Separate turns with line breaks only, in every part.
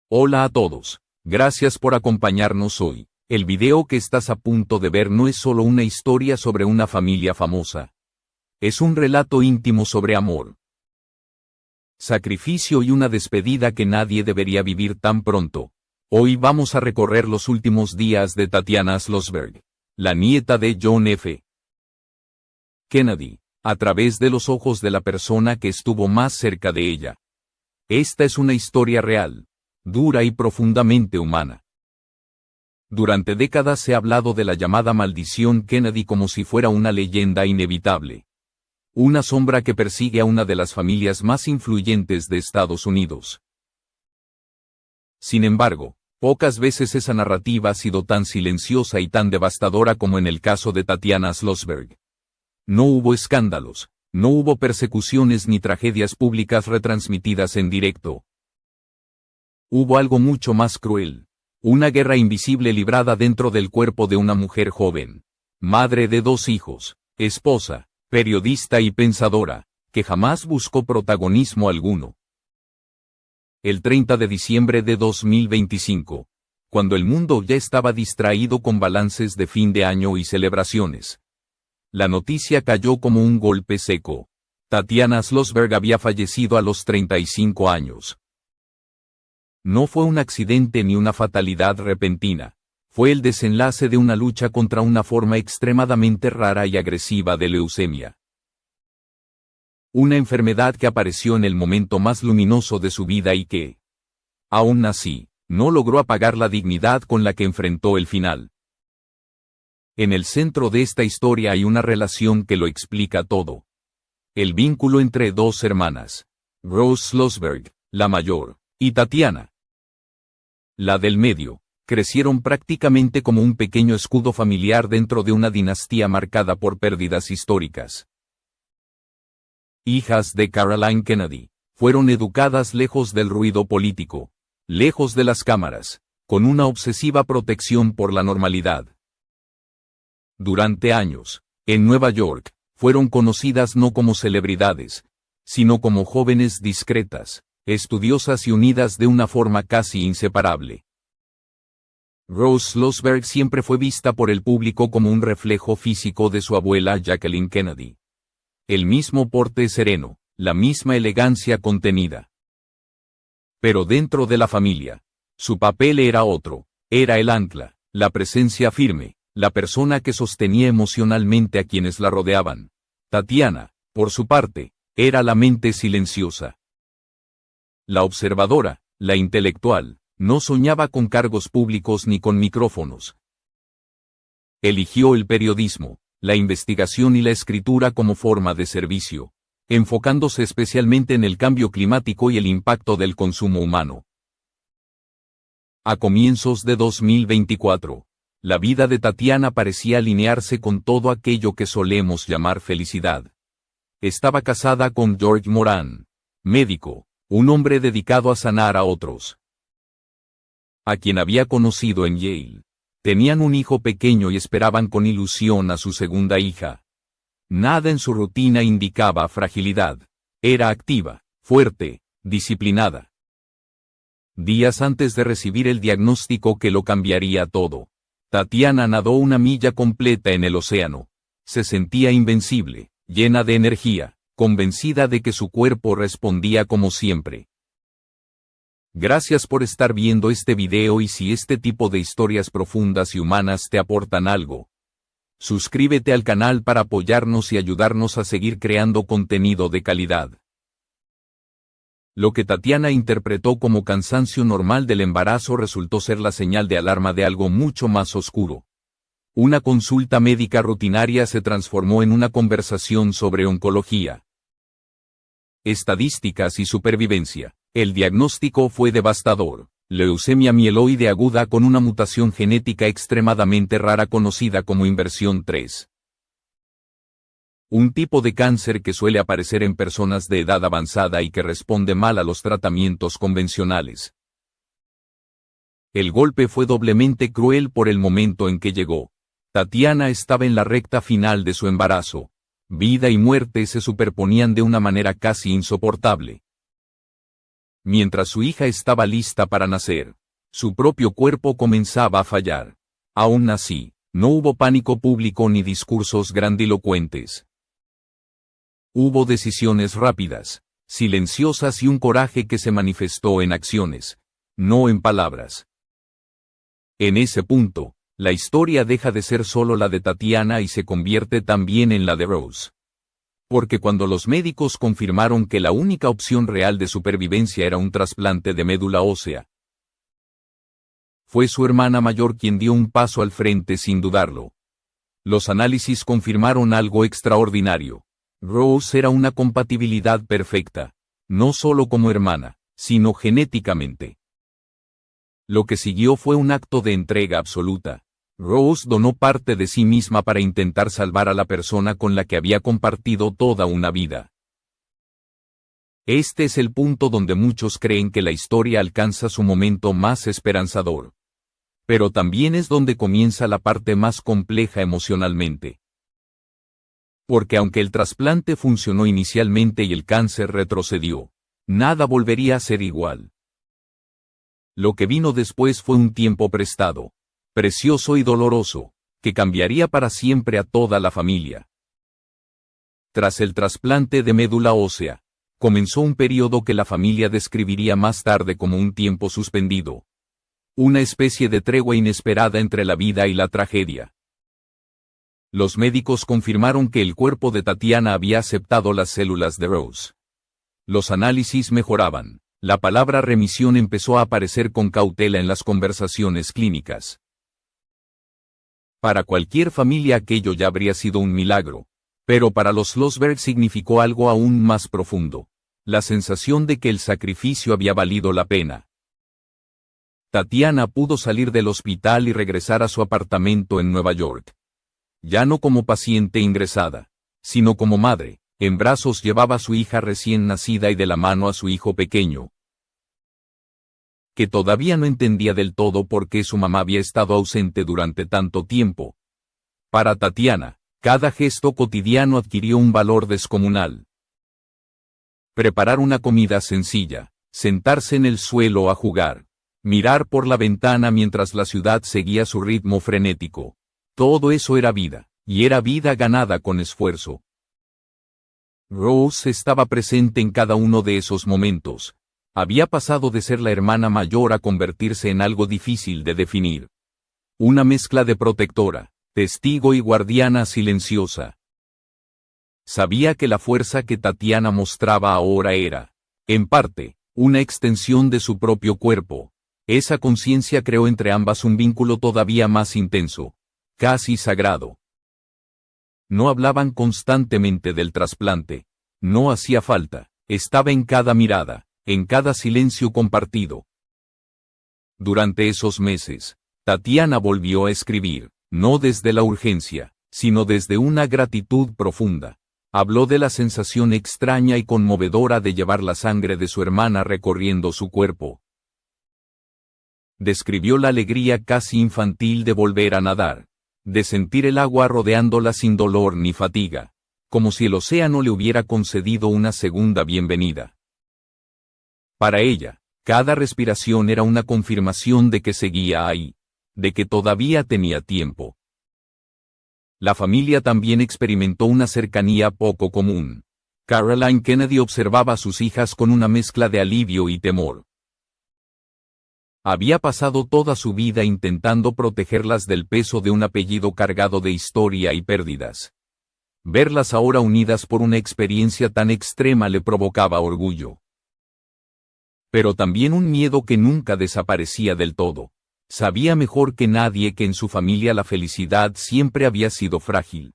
Hola a todos. Gracias por acompañarnos hoy. El video que estás a punto de ver no es solo una historia sobre una familia famosa. Es un relato íntimo sobre amor, sacrificio y una despedida que nadie debería vivir tan pronto. Hoy vamos a recorrer los últimos días de Tatiana Schlossberg, la nieta de John F. Kennedy, a través de los ojos de la persona que estuvo más cerca de ella. Esta es una historia real, dura y profundamente humana. Durante décadas se ha hablado de la llamada maldición Kennedy como si fuera una leyenda inevitable. Una sombra que persigue a una de las familias más influyentes de Estados Unidos. Sin embargo, pocas veces esa narrativa ha sido tan silenciosa y tan devastadora como en el caso de Tatiana Schlossberg. No hubo escándalos, no hubo persecuciones ni tragedias públicas retransmitidas en directo. Hubo algo mucho más cruel. Una guerra invisible librada dentro del cuerpo de una mujer joven. Madre de 2 hijos, esposa, periodista y pensadora, que jamás buscó protagonismo alguno. El 30 de diciembre de 2025, cuando el mundo ya estaba distraído con balances de fin de año y celebraciones, la noticia cayó como un golpe seco. Tatiana Schlossberg había fallecido a los 35 años. No fue un accidente ni una fatalidad repentina. Fue el desenlace de una lucha contra una forma extremadamente rara y agresiva de leucemia. Una enfermedad que apareció en el momento más luminoso de su vida y que, aún así, no logró apagar la dignidad con la que enfrentó el final. En el centro de esta historia hay una relación que lo explica todo. El vínculo entre 2 hermanas, Rose Schlossberg, la mayor, y Tatiana, la del medio, crecieron prácticamente como un pequeño escudo familiar dentro de una dinastía marcada por pérdidas históricas. Hijas de Caroline Kennedy, fueron educadas lejos del ruido político, lejos de las cámaras, con una obsesiva protección por la normalidad. Durante años, en Nueva York, fueron conocidas no como celebridades, sino como jóvenes discretas, estudiosas y unidas de una forma casi inseparable. Rose Schlossberg siempre fue vista por el público como un reflejo físico de su abuela Jacqueline Kennedy. El mismo porte sereno, la misma elegancia contenida. Pero dentro de la familia, su papel era otro, era el ancla, la presencia firme, la persona que sostenía emocionalmente a quienes la rodeaban. Tatiana, por su parte, era la mente silenciosa. La observadora, la intelectual, no soñaba con cargos públicos ni con micrófonos. Eligió el periodismo, la investigación y la escritura como forma de servicio, enfocándose especialmente en el cambio climático y el impacto del consumo humano. A comienzos de 2024, la vida de Tatiana parecía alinearse con todo aquello que solemos llamar felicidad. Estaba casada con George Moran, médico, un hombre dedicado a sanar a otros, a quien había conocido en Yale. Tenían un hijo pequeño y esperaban con ilusión a su segunda hija. Nada en su rutina indicaba fragilidad. Era activa, fuerte, disciplinada. Días antes de recibir el diagnóstico que lo cambiaría todo, Tatiana nadó una milla completa en el océano. Se sentía invencible, llena de energía, convencida de que su cuerpo respondía como siempre. Gracias por estar viendo este video y si este tipo de historias profundas y humanas te aportan algo, suscríbete al canal para apoyarnos y ayudarnos a seguir creando contenido de calidad. Lo que Tatiana interpretó como cansancio normal del embarazo resultó ser la señal de alarma de algo mucho más oscuro. Una consulta médica rutinaria se transformó en una conversación sobre oncología, estadísticas y supervivencia. El diagnóstico fue devastador: leucemia mieloide aguda con una mutación genética extremadamente rara conocida como inversión 3. Un tipo de cáncer que suele aparecer en personas de edad avanzada y que responde mal a los tratamientos convencionales. El golpe fue doblemente cruel por el momento en que llegó. Tatiana estaba en la recta final de su embarazo. Vida y muerte se superponían de una manera casi insoportable. Mientras su hija estaba lista para nacer, su propio cuerpo comenzaba a fallar. Aún así, no hubo pánico público ni discursos grandilocuentes. Hubo decisiones rápidas, silenciosas y un coraje que se manifestó en acciones, no en palabras. En ese punto, la historia deja de ser solo la de Tatiana y se convierte también en la de Rose. Porque cuando los médicos confirmaron que la única opción real de supervivencia era un trasplante de médula ósea, fue su hermana mayor quien dio un paso al frente sin dudarlo. Los análisis confirmaron algo extraordinario. Rose era una compatibilidad perfecta, no solo como hermana, sino genéticamente. Lo que siguió fue un acto de entrega absoluta. Rose donó parte de sí misma para intentar salvar a la persona con la que había compartido toda una vida. Este es el punto donde muchos creen que la historia alcanza su momento más esperanzador. Pero también es donde comienza la parte más compleja emocionalmente. Porque aunque el trasplante funcionó inicialmente y el cáncer retrocedió, nada volvería a ser igual. Lo que vino después fue un tiempo prestado, precioso y doloroso, que cambiaría para siempre a toda la familia. Tras el trasplante de médula ósea, comenzó un periodo que la familia describiría más tarde como un tiempo suspendido. Una especie de tregua inesperada entre la vida y la tragedia. Los médicos confirmaron que el cuerpo de Tatiana había aceptado las células de Rose. Los análisis mejoraban, la palabra remisión empezó a aparecer con cautela en las conversaciones clínicas. Para cualquier familia aquello ya habría sido un milagro, pero para los Losberg significó algo aún más profundo, la sensación de que el sacrificio había valido la pena. Tatiana pudo salir del hospital y regresar a su apartamento en Nueva York. Ya no como paciente ingresada, sino como madre. En brazos llevaba a su hija recién nacida y de la mano a su hijo pequeño, que todavía no entendía del todo por qué su mamá había estado ausente durante tanto tiempo. Para Tatiana, cada gesto cotidiano adquirió un valor descomunal. Preparar una comida sencilla, sentarse en el suelo a jugar, mirar por la ventana mientras la ciudad seguía su ritmo frenético. Todo eso era vida, y era vida ganada con esfuerzo. Rose estaba presente en cada uno de esos momentos. Había pasado de ser la hermana mayor a convertirse en algo difícil de definir. Una mezcla de protectora, testigo y guardiana silenciosa. Sabía que la fuerza que Tatiana mostraba ahora era, en parte, una extensión de su propio cuerpo. Esa conciencia creó entre ambas un vínculo todavía más intenso, casi sagrado. No hablaban constantemente del trasplante. No hacía falta. Estaba en cada mirada, en cada silencio compartido. Durante esos meses, Tatiana volvió a escribir, no desde la urgencia, sino desde una gratitud profunda. Habló de la sensación extraña y conmovedora de llevar la sangre de su hermana recorriendo su cuerpo. Describió la alegría casi infantil de volver a nadar, de sentir el agua rodeándola sin dolor ni fatiga, como si el océano le hubiera concedido una segunda bienvenida. Para ella, cada respiración era una confirmación de que seguía ahí, de que todavía tenía tiempo. La familia también experimentó una cercanía poco común. Caroline Kennedy observaba a sus hijas con una mezcla de alivio y temor. Había pasado toda su vida intentando protegerlas del peso de un apellido cargado de historia y pérdidas. Verlas ahora unidas por una experiencia tan extrema le provocaba orgullo. Pero también un miedo que nunca desaparecía del todo. Sabía mejor que nadie que en su familia la felicidad siempre había sido frágil.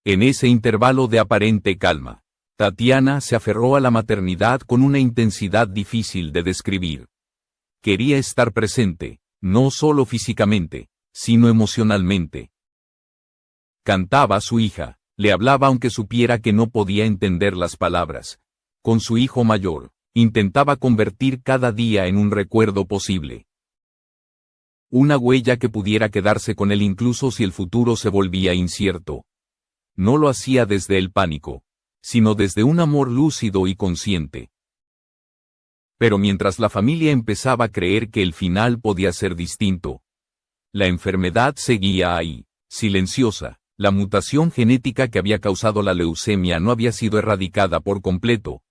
En ese intervalo de aparente calma, Tatiana se aferró a la maternidad con una intensidad difícil de describir. Quería estar presente, no solo físicamente, sino emocionalmente. Cantaba a su hija, le hablaba aunque supiera que no podía entender las palabras. Con su hijo mayor, intentaba convertir cada día en un recuerdo posible. Una huella que pudiera quedarse con él incluso si el futuro se volvía incierto. No lo hacía desde el pánico, sino desde un amor lúcido y consciente. Pero mientras la familia empezaba a creer que el final podía ser distinto, la enfermedad seguía ahí, silenciosa. La mutación genética que había causado la leucemia no había sido erradicada por completo.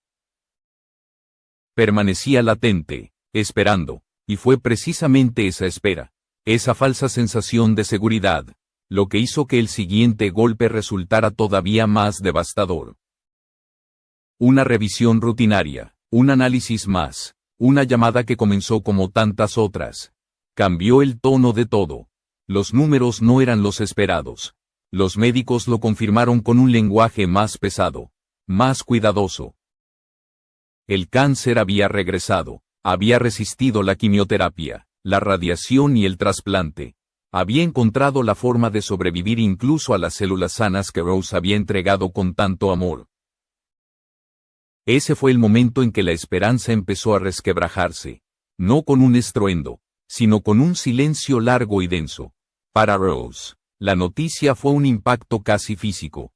Permanecía latente, esperando, y fue precisamente esa espera, esa falsa sensación de seguridad, lo que hizo que el siguiente golpe resultara todavía más devastador. Una revisión rutinaria, un análisis más, una llamada que comenzó como tantas otras. Cambió el tono de todo. Los números no eran los esperados. Los médicos lo confirmaron con un lenguaje más pesado, más cuidadoso. El cáncer había regresado, había resistido la quimioterapia, la radiación y el trasplante. Había encontrado la forma de sobrevivir incluso a las células sanas que Rose había entregado con tanto amor. Ese fue el momento en que la esperanza empezó a resquebrajarse, no con un estruendo, sino con un silencio largo y denso. Para Rose, la noticia fue un impacto casi físico.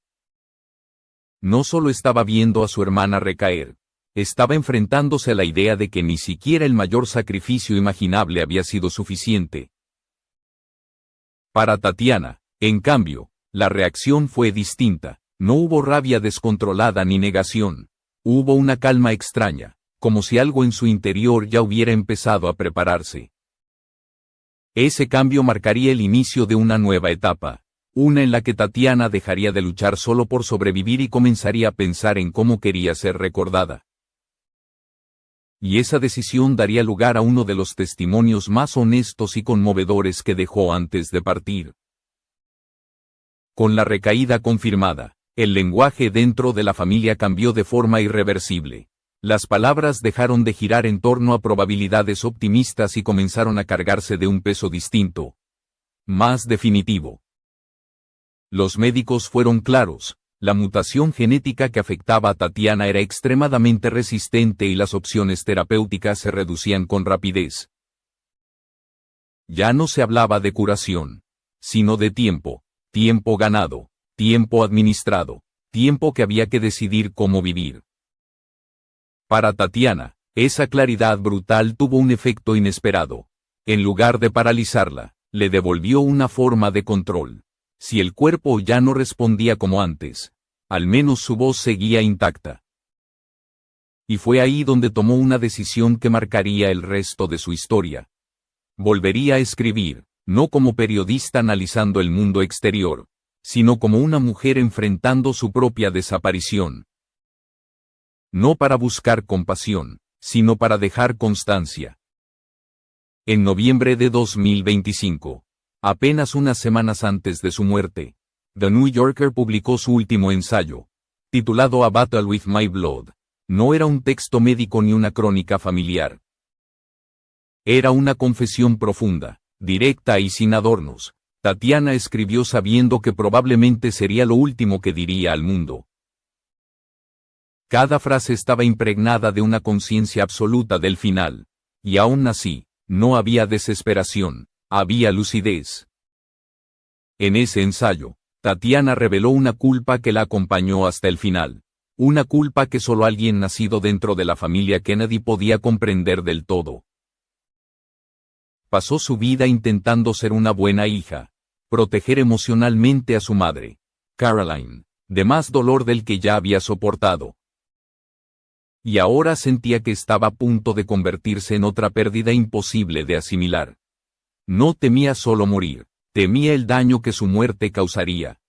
No solo estaba viendo a su hermana recaer, estaba enfrentándose a la idea de que ni siquiera el mayor sacrificio imaginable había sido suficiente. Para Tatiana, en cambio, la reacción fue distinta. No hubo rabia descontrolada ni negación. Hubo una calma extraña, como si algo en su interior ya hubiera empezado a prepararse. Ese cambio marcaría el inicio de una nueva etapa, una en la que Tatiana dejaría de luchar solo por sobrevivir y comenzaría a pensar en cómo quería ser recordada. Y esa decisión daría lugar a uno de los testimonios más honestos y conmovedores que dejó antes de partir. Con la recaída confirmada, el lenguaje dentro de la familia cambió de forma irreversible. Las palabras dejaron de girar en torno a probabilidades optimistas y comenzaron a cargarse de un peso distinto, más definitivo. Los médicos fueron claros, la mutación genética que afectaba a Tatiana era extremadamente resistente y las opciones terapéuticas se reducían con rapidez. Ya no se hablaba de curación, sino de tiempo, tiempo ganado, tiempo administrado, tiempo que había que decidir cómo vivir. Para Tatiana, esa claridad brutal tuvo un efecto inesperado. En lugar de paralizarla, le devolvió una forma de control. Si el cuerpo ya no respondía como antes, al menos su voz seguía intacta. Y fue ahí donde tomó una decisión que marcaría el resto de su historia. Volvería a escribir, no como periodista analizando el mundo exterior, sino como una mujer enfrentando su propia desaparición. No para buscar compasión, sino para dejar constancia. En noviembre de 2025, apenas unas semanas antes de su muerte, The New Yorker publicó su último ensayo, titulado A Battle with My Blood. No era un texto médico ni una crónica familiar. Era una confesión profunda, directa y sin adornos. Tatiana escribió sabiendo que probablemente sería lo último que diría al mundo. Cada frase estaba impregnada de una conciencia absoluta del final, y aún así, no había desesperación, había lucidez. En ese ensayo, Tatiana reveló una culpa que la acompañó hasta el final, una culpa que solo alguien nacido dentro de la familia Kennedy podía comprender del todo. Pasó su vida intentando ser una buena hija, proteger emocionalmente a su madre, Caroline, de más dolor del que ya había soportado. Y ahora sentía que estaba a punto de convertirse en otra pérdida imposible de asimilar. No temía solo morir, temía el daño que su muerte causaría.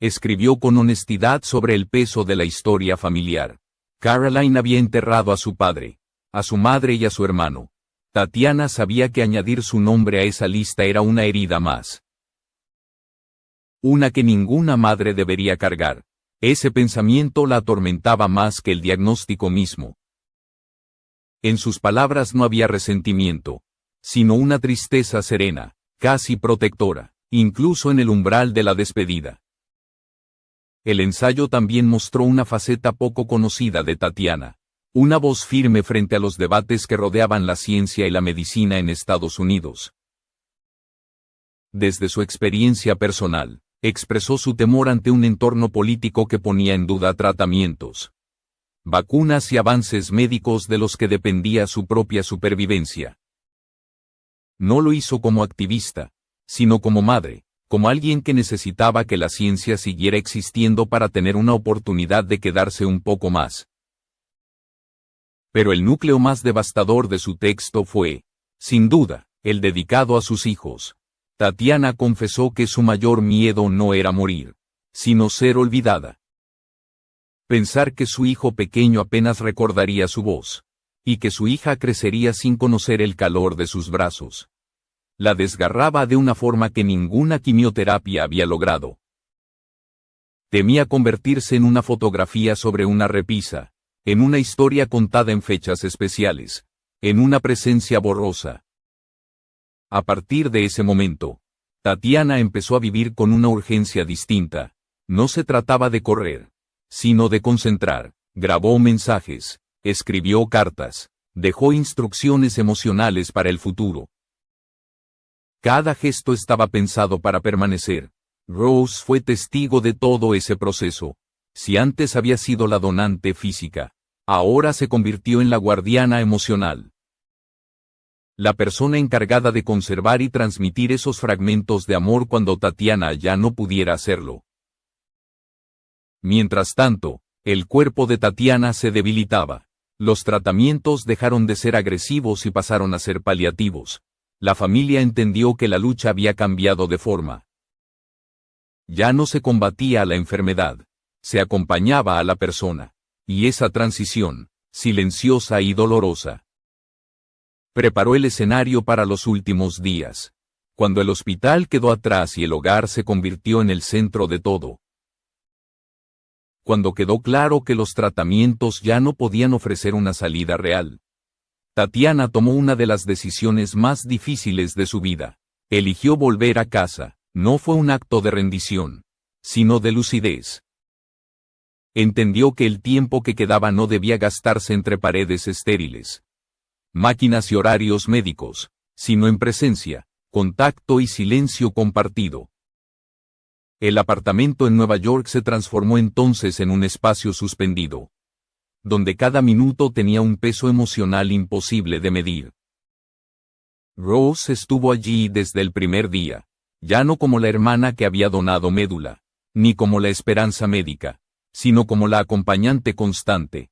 Escribió con honestidad sobre el peso de la historia familiar. Caroline había enterrado a su padre, a su madre y a su hermano. Tatiana sabía que añadir su nombre a esa lista era una herida más. Una que ninguna madre debería cargar. Ese pensamiento la atormentaba más que el diagnóstico mismo. En sus palabras no había resentimiento, sino una tristeza serena, casi protectora, incluso en el umbral de la despedida. El ensayo también mostró una faceta poco conocida de Tatiana, una voz firme frente a los debates que rodeaban la ciencia y la medicina en Estados Unidos. Desde su experiencia personal, expresó su temor ante un entorno político que ponía en duda tratamientos. vacunas y avances médicos de los que dependía su propia supervivencia. No lo hizo como activista, sino como madre, como alguien que necesitaba que la ciencia siguiera existiendo para tener una oportunidad de quedarse un poco más. Pero el núcleo más devastador de su texto fue, sin duda, el dedicado a sus hijos. Tatiana confesó que su mayor miedo no era morir, sino ser olvidada. Pensar que su hijo pequeño apenas recordaría su voz, y que su hija crecería sin conocer el calor de sus brazos. La desgarraba de una forma que ninguna quimioterapia había logrado. Temía convertirse en una fotografía sobre una repisa, en una historia contada en fechas especiales, en una presencia borrosa. A partir de ese momento, Tatiana empezó a vivir con una urgencia distinta. No se trataba de correr, sino de concentrar. Grabó mensajes, escribió cartas, dejó instrucciones emocionales para el futuro. Cada gesto estaba pensado para permanecer. Rose fue testigo de todo ese proceso. Si antes había sido la donante física, ahora se convirtió en la guardiana emocional. La persona encargada de conservar y transmitir esos fragmentos de amor cuando Tatiana ya no pudiera hacerlo. Mientras tanto, el cuerpo de Tatiana se debilitaba. Los tratamientos dejaron de ser agresivos y pasaron a ser paliativos. La familia entendió que la lucha había cambiado de forma. Ya no se combatía a la enfermedad, se acompañaba a la persona. Y esa transición, silenciosa y dolorosa, preparó el escenario para los últimos días, cuando el hospital quedó atrás y el hogar se convirtió en el centro de todo. Cuando quedó claro que los tratamientos ya no podían ofrecer una salida real, Tatiana tomó una de las decisiones más difíciles de su vida. Eligió volver a casa. No fue un acto de rendición, sino de lucidez. Entendió que el tiempo que quedaba no debía gastarse entre paredes estériles, máquinas y horarios médicos, sino en presencia, contacto y silencio compartido. El apartamento en Nueva York se transformó entonces en un espacio suspendido, donde cada minuto tenía un peso emocional imposible de medir. Rose estuvo allí desde el primer día, ya no como la hermana que había donado médula, ni como la esperanza médica, sino como la acompañante constante.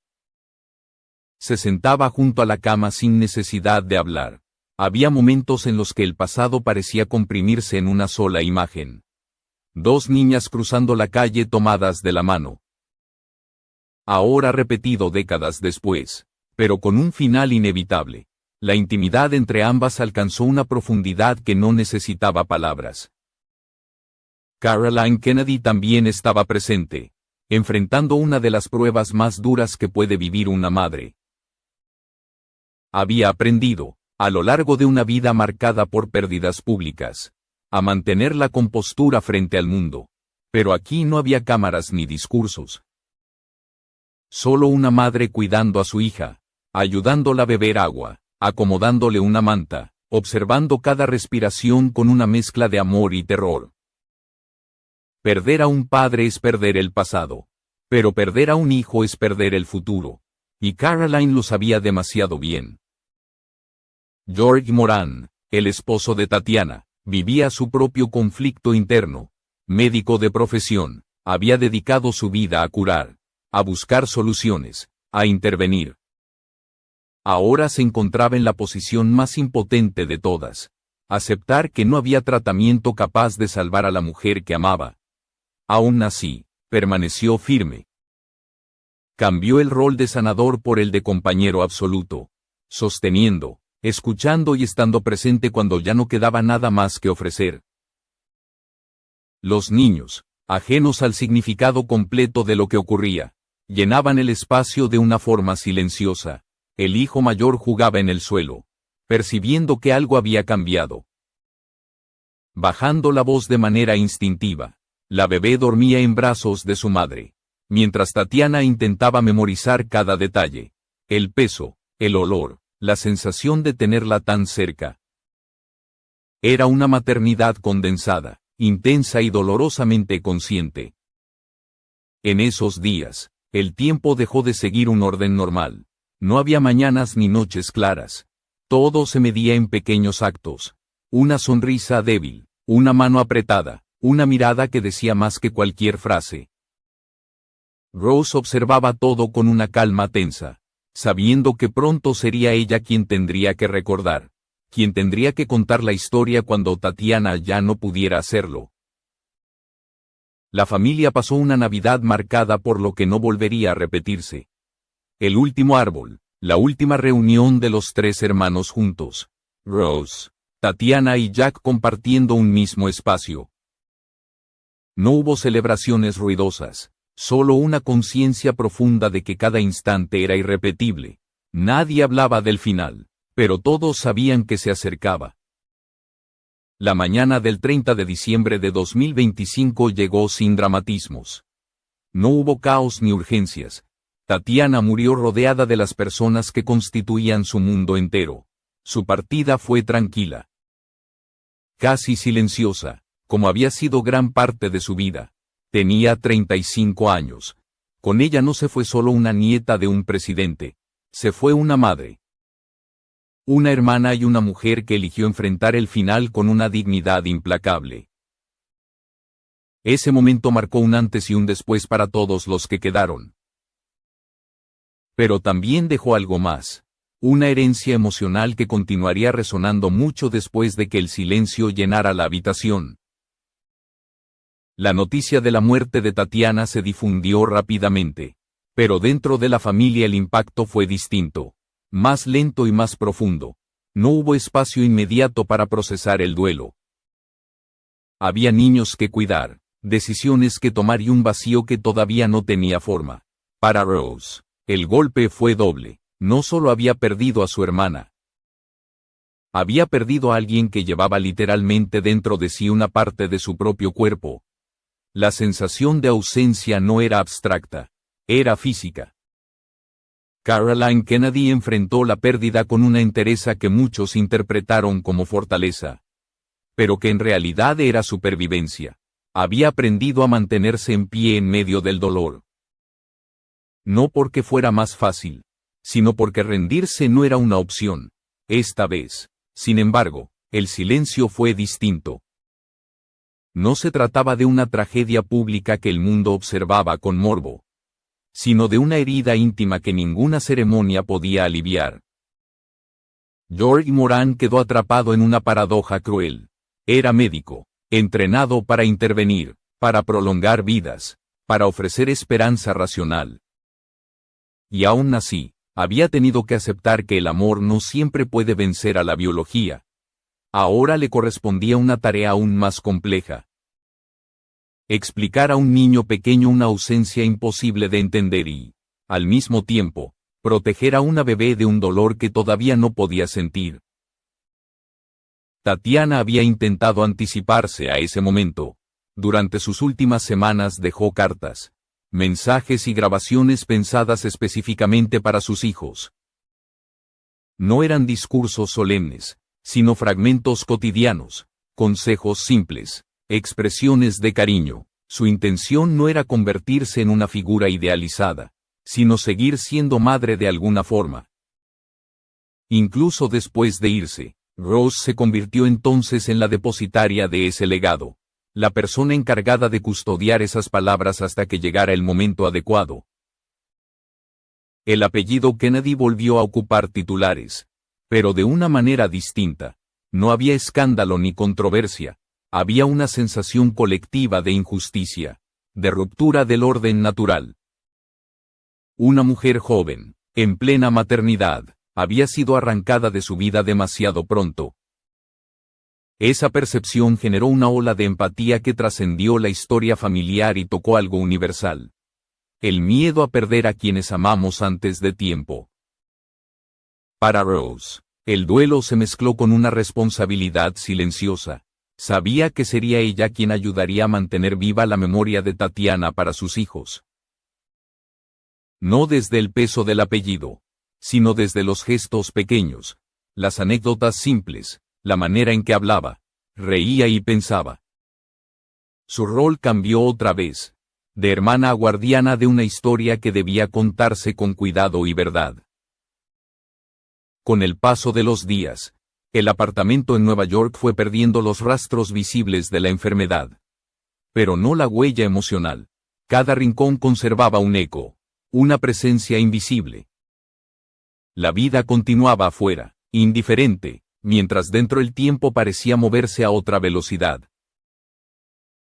Se sentaba junto a la cama sin necesidad de hablar. Había momentos en los que el pasado parecía comprimirse en una sola imagen. Dos niñas cruzando la calle tomadas de la mano. Ahora repetido décadas después, pero con un final inevitable. La intimidad entre ambas alcanzó una profundidad que no necesitaba palabras. Caroline Kennedy también estaba presente, enfrentando una de las pruebas más duras que puede vivir una madre. Había aprendido, a lo largo de una vida marcada por pérdidas públicas, a mantener la compostura frente al mundo. Pero aquí no había cámaras ni discursos. Solo una madre cuidando a su hija, ayudándola a beber agua, acomodándole una manta, observando cada respiración con una mezcla de amor y terror. Perder a un padre es perder el pasado, pero perder a un hijo es perder el futuro. Y Caroline lo sabía demasiado bien. George Moran, el esposo de Tatiana, vivía su propio conflicto interno. Médico de profesión, había dedicado su vida a curar, a buscar soluciones, a intervenir. Ahora se encontraba en la posición más impotente de todas. Aceptar que no había tratamiento capaz de salvar a la mujer que amaba. Aún así, permaneció firme. Cambió el rol de sanador por el de compañero absoluto, sosteniendo, escuchando y estando presente cuando ya no quedaba nada más que ofrecer. Los niños, ajenos al significado completo de lo que ocurría, llenaban el espacio de una forma silenciosa. El hijo mayor jugaba en el suelo, percibiendo que algo había cambiado. Bajando la voz de manera instintiva, la bebé dormía en brazos de su madre, mientras Tatiana intentaba memorizar cada detalle, el peso, el olor, la sensación de tenerla tan cerca. Era una maternidad condensada, intensa y dolorosamente consciente. En esos días, El tiempo dejó de seguir un orden normal. No había mañanas ni noches claras. Todo se medía en pequeños actos. Una sonrisa débil, una mano apretada, una mirada que decía más que cualquier frase. Rose observaba todo con una calma tensa, sabiendo que pronto sería ella quien tendría que recordar, quien tendría que contar la historia cuando Tatiana ya no pudiera hacerlo. La familia pasó una Navidad marcada por lo que no volvería a repetirse. El último árbol, la última reunión de los tres hermanos juntos. Rose, Tatiana y Jack compartiendo un mismo espacio. No hubo celebraciones ruidosas, solo una conciencia profunda de que cada instante era irrepetible. Nadie hablaba del final, pero todos sabían que se acercaba. La mañana del 30 de diciembre de 2025 llegó sin dramatismos. No hubo caos ni urgencias. Tatiana murió rodeada de las personas que constituían su mundo entero. Su partida fue tranquila. Casi silenciosa, como había sido gran parte de su vida. Tenía 35 años. Con ella no se fue solo una nieta de un presidente. Se fue una madre. Una hermana y una mujer que eligió enfrentar el final con una dignidad implacable. Ese momento marcó un antes y un después para todos los que quedaron. Pero también dejó algo más. Una herencia emocional que continuaría resonando mucho después de que el silencio llenara la habitación. La noticia de la muerte de Tatiana se difundió rápidamente. Pero dentro de la familia el impacto fue distinto. Más lento y más profundo. No hubo espacio inmediato para procesar el duelo. Había niños que cuidar, decisiones que tomar y un vacío que todavía no tenía forma. Para Rose, el golpe fue doble. No solo había perdido a su hermana. Había perdido a alguien que llevaba literalmente dentro de sí una parte de su propio cuerpo. La sensación de ausencia no era abstracta, era física. Caroline Kennedy enfrentó la pérdida con una entereza que muchos interpretaron como fortaleza. Pero que en realidad era supervivencia. Había aprendido a mantenerse en pie en medio del dolor. No porque fuera más fácil, sino porque rendirse no era una opción. Esta vez, sin embargo, el silencio fue distinto. No se trataba de una tragedia pública que el mundo observaba con morbo, sino de una herida íntima que ninguna ceremonia podía aliviar. George Moran quedó atrapado en una paradoja cruel. Era médico, entrenado para intervenir, para prolongar vidas, para ofrecer esperanza racional. Y aún así, había tenido que aceptar que el amor no siempre puede vencer a la biología. Ahora le correspondía una tarea aún más compleja. Explicar a un niño pequeño una ausencia imposible de entender y, al mismo tiempo, proteger a una bebé de un dolor que todavía no podía sentir. Tatiana había intentado anticiparse a ese momento. Durante sus últimas semanas dejó cartas, mensajes y grabaciones pensadas específicamente para sus hijos. No eran discursos solemnes, sino fragmentos cotidianos, consejos simples, expresiones de cariño. Su intención no era convertirse en una figura idealizada, sino seguir siendo madre de alguna forma. Incluso después de irse, Rose se convirtió entonces en la depositaria de ese legado, la persona encargada de custodiar esas palabras hasta que llegara el momento adecuado. El apellido Kennedy volvió a ocupar titulares, pero de una manera distinta. No había escándalo ni controversia. Había una sensación colectiva de injusticia, de ruptura del orden natural. Una mujer joven, en plena maternidad, había sido arrancada de su vida demasiado pronto. Esa percepción generó una ola de empatía que trascendió la historia familiar y tocó algo universal. El miedo a perder a quienes amamos antes de tiempo. Para Rose, el duelo se mezcló con una responsabilidad silenciosa. Sabía que sería ella quien ayudaría a mantener viva la memoria de Tatiana para sus hijos. No desde el peso del apellido, sino desde los gestos pequeños, las anécdotas simples, la manera en que hablaba, reía y pensaba. Su rol cambió otra vez. de hermana a guardiana de una historia que debía contarse con cuidado y verdad. Con el paso de los días, el apartamento en Nueva York fue perdiendo los rastros visibles de la enfermedad. Pero no la huella emocional. Cada rincón conservaba un eco, una presencia invisible. La vida continuaba afuera, indiferente, mientras dentro el tiempo parecía moverse a otra velocidad.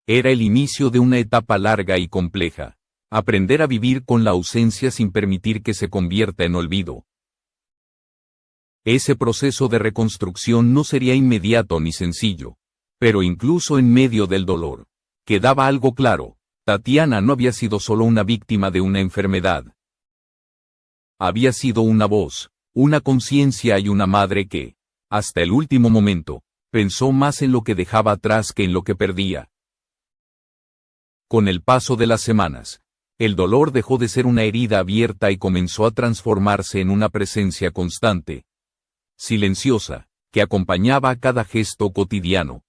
Era el inicio de una etapa larga y compleja. Aprender a vivir con la ausencia sin permitir que se convierta en olvido. Ese proceso de reconstrucción no sería inmediato ni sencillo. Pero incluso en medio del dolor, quedaba algo claro: Tatiana no había sido solo una víctima de una enfermedad. Había sido una voz, una conciencia y una madre que, hasta el último momento, pensó más en lo que dejaba atrás que en lo que perdía. Con el paso de las semanas, el dolor dejó de ser una herida abierta y comenzó a transformarse en una presencia constante, silenciosa, que acompañaba a cada gesto cotidiano.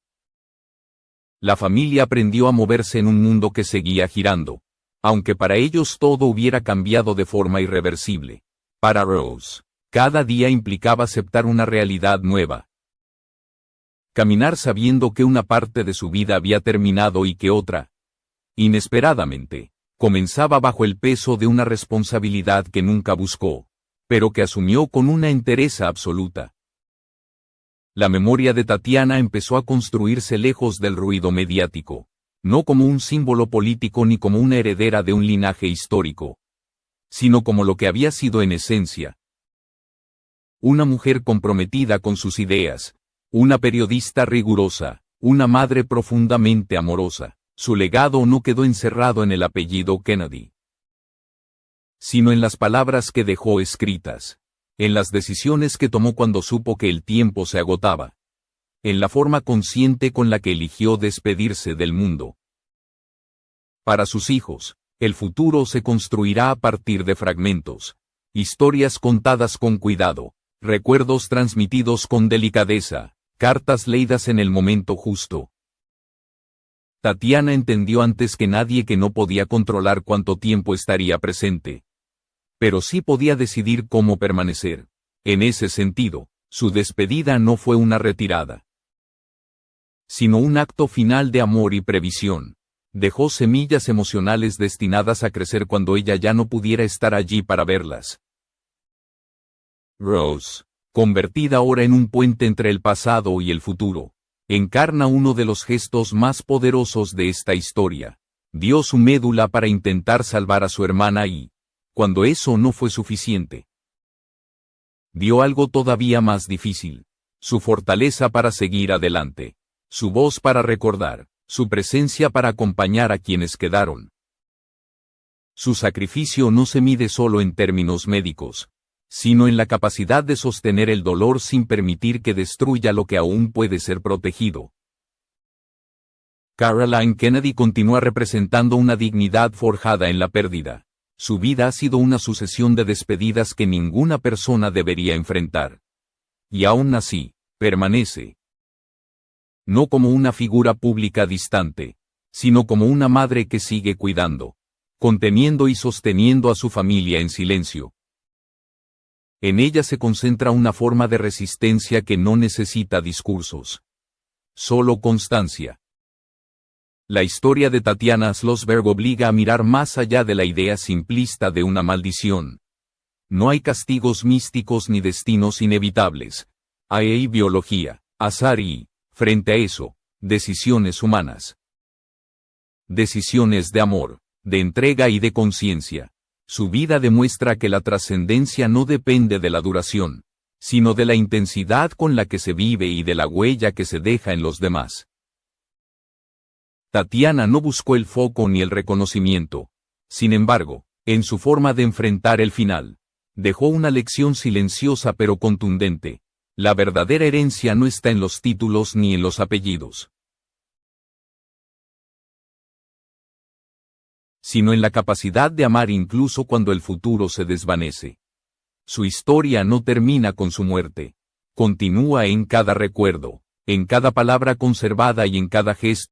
La familia aprendió a moverse en un mundo que seguía girando, aunque para ellos todo hubiera cambiado de forma irreversible. Para Rose, cada día implicaba aceptar una realidad nueva. Caminar sabiendo que una parte de su vida había terminado y que otra, inesperadamente, comenzaba bajo el peso de una responsabilidad que nunca buscó, pero que asumió con una entereza absoluta. La memoria de Tatiana empezó a construirse lejos del ruido mediático, no como un símbolo político ni como una heredera de un linaje histórico, sino como lo que había sido en esencia. Una mujer comprometida con sus ideas, una periodista rigurosa, una madre profundamente amorosa. Su legado no quedó encerrado en el apellido Kennedy, sino en las palabras que dejó escritas, en las decisiones que tomó cuando supo que el tiempo se agotaba, en la forma consciente con la que eligió despedirse del mundo. Para sus hijos, el futuro se construirá a partir de fragmentos, historias contadas con cuidado, recuerdos transmitidos con delicadeza, cartas leídas en el momento justo. Tatiana entendió antes que nadie que no podía controlar cuánto tiempo estaría presente. Pero sí podía decidir cómo permanecer. En ese sentido, su despedida no fue una retirada, sino un acto final de amor y previsión. Dejó semillas emocionales destinadas a crecer cuando ella ya no pudiera estar allí para verlas. Rose, convertida ahora en un puente entre el pasado y el futuro, encarna uno de los gestos más poderosos de esta historia. Dio su médula para intentar salvar a su hermana y, cuando eso no fue suficiente, dio algo todavía más difícil: su fortaleza para seguir adelante, su voz para recordar, su presencia para acompañar a quienes quedaron. Su sacrificio no se mide solo en términos médicos, sino en la capacidad de sostener el dolor sin permitir que destruya lo que aún puede ser protegido. Caroline Kennedy continúa representando una dignidad forjada en la pérdida. Su vida ha sido una sucesión de despedidas que ninguna persona debería enfrentar. Y aún así, permanece. No como una figura pública distante, sino como una madre que sigue cuidando, conteniendo y sosteniendo a su familia en silencio. En ella se concentra una forma de resistencia que no necesita discursos, solo constancia. La historia de Tatiana Schlossberg obliga a mirar más allá de la idea simplista de una maldición. No hay castigos místicos ni destinos inevitables. Hay biología, azar y, frente a eso, decisiones humanas. Decisiones de amor, de entrega y de conciencia. Su vida demuestra que la trascendencia no depende de la duración, sino de la intensidad con la que se vive y de la huella que se deja en los demás. Tatiana no buscó el foco ni el reconocimiento. Sin embargo, en su forma de enfrentar el final, dejó una lección silenciosa pero contundente. La verdadera herencia no está en los títulos ni en los apellidos, sino en la capacidad de amar incluso cuando el futuro se desvanece. Su historia no termina con su muerte. Continúa en cada recuerdo, en cada palabra conservada y en cada gesto